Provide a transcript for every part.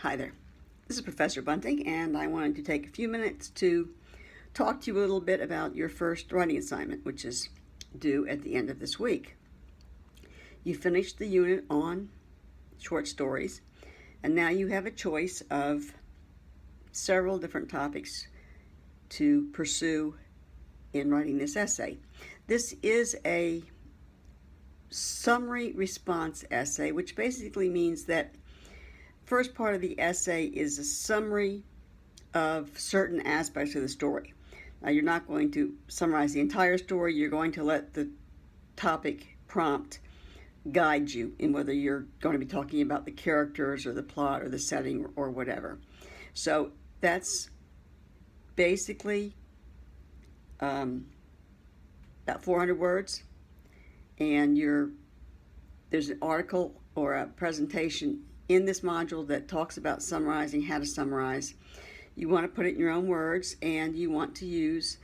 Hi there. This is Professor Bunting, and I wanted to take a few minutes to talk to you a little bit about your first writing assignment, which is due at the end of this week. You finished the unit on short stories, and now you have a choice of several different topics to pursue in writing this essay. This is a summary response essay, which basically means that first part of the essay is a summary of certain aspects of the story. Now, you're not going to summarize the entire story. You're going to let the topic prompt guide you in whether you're going to be talking about the characters or the plot or the setting or whatever. So that's basically about 400 words, and there's an article or a presentation in this module that talks about summarizing, how to summarize. You want to put it in your own words, and you want to use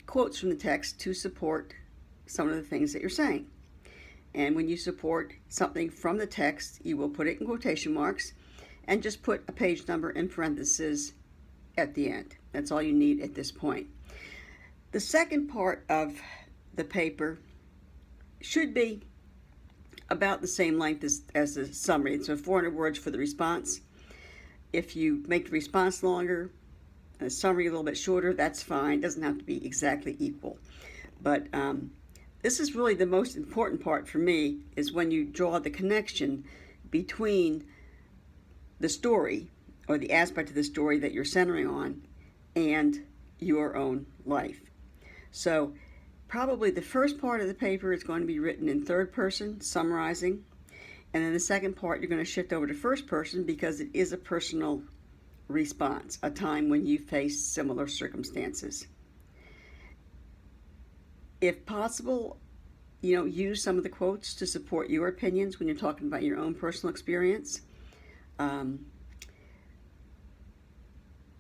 quotes from the text to support some of the things that you're saying. And when you support something from the text, you will put it in quotation marks and just put a page number in parentheses at the end. That's all you need at this point. The second part of the paper should be about the same length as the summary. So 400 words for the response. If you make the response longer, the summary a little bit shorter, that's fine. It doesn't have to be exactly equal. But this is really the most important part for me, is when you draw the connection between the story or the aspect of the story that you're centering on and your own life. So probably the first part of the paper is going to be written in third person, summarizing, and then the second part you're going to shift over to first person because it is a personal response, a time when you face similar circumstances. If possible, use some of the quotes to support your opinions when you're talking about your own personal experience.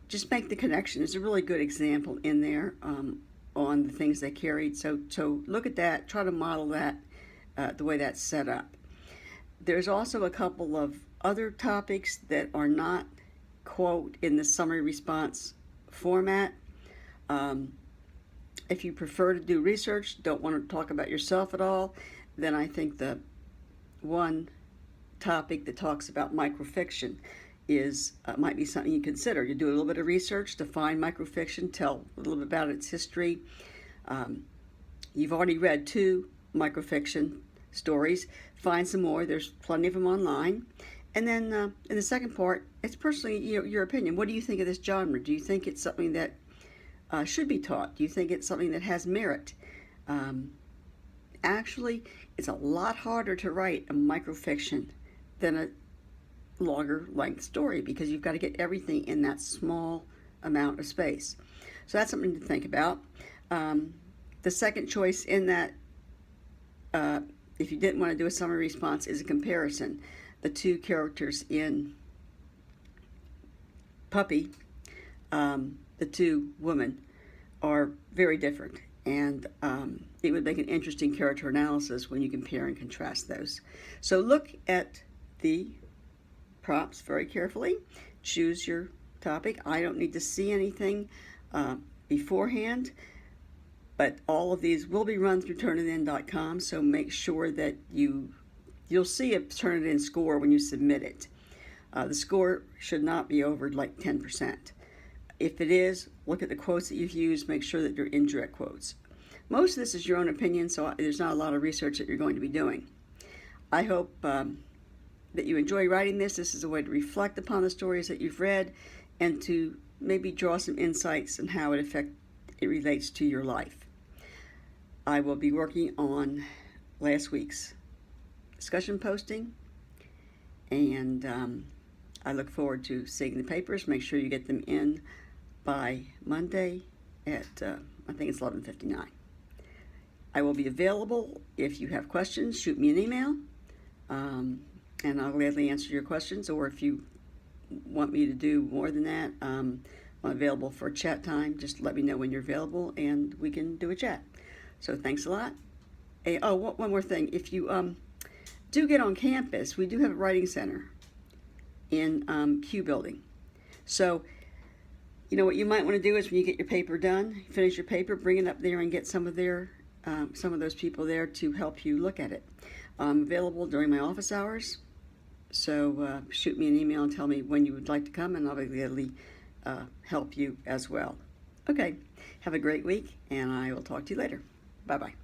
Just make the connection. There's a really good example in there on the things they carried. So look at that, try to model that the way that's set up. There's also a couple of other topics that are not quote in the summary response format. If you prefer to do research, don't want to talk about yourself at all, then I think the one topic that talks about microfiction might be something you consider. You do a little bit of research to find microfiction, tell a little bit about its history. You've already read 2 microfiction stories. Find some more. There's plenty of them online. And then in the second part, it's personally your opinion. What do you think of this genre? Do you think it's something that should be taught? Do you think it's something that has merit? Actually, it's a lot harder to write a microfiction than a longer length story because you've got to get everything in that small amount of space. So that's something to think about. The second choice in that, if you didn't want to do a summary response, is a comparison. The 2 characters in Puppy, the 2 women, are very different, and it would make an interesting character analysis when you compare and contrast those. So look at the prompts very carefully. Choose your topic. I don't need to see anything beforehand, but all of these will be run through Turnitin.com, so make sure that you'll see a Turnitin score when you submit it. The score should not be over like 10%. If it is, look at the quotes that you've used, make sure that they're indirect quotes. Most of this is your own opinion, so there's not a lot of research that you're going to be doing. I hope that you enjoy writing this. This is a way to reflect upon the stories that you've read and to maybe draw some insights on how it relates to your life. I will be working on last week's discussion posting, and I look forward to seeing the papers. Make sure you get them in by Monday at, I think it's 11:59. I will be available if you have questions. Shoot me an email, and I'll gladly answer your questions, or if you want me to do more than that, I'm available for a chat time. Just let me know when you're available, and we can do a chat. So thanks a lot. One more thing. If you do get on campus, we do have a writing center. in Q Building. So, you know what you might want to do is when you get your paper done, finish your paper, bring it up there and get some of those people there to help you look at it. I'm available during my office hours, so shoot me an email and tell me when you would like to come, and I'll gladly help you as well. Okay, have a great week, and I will talk to you later. Bye-bye.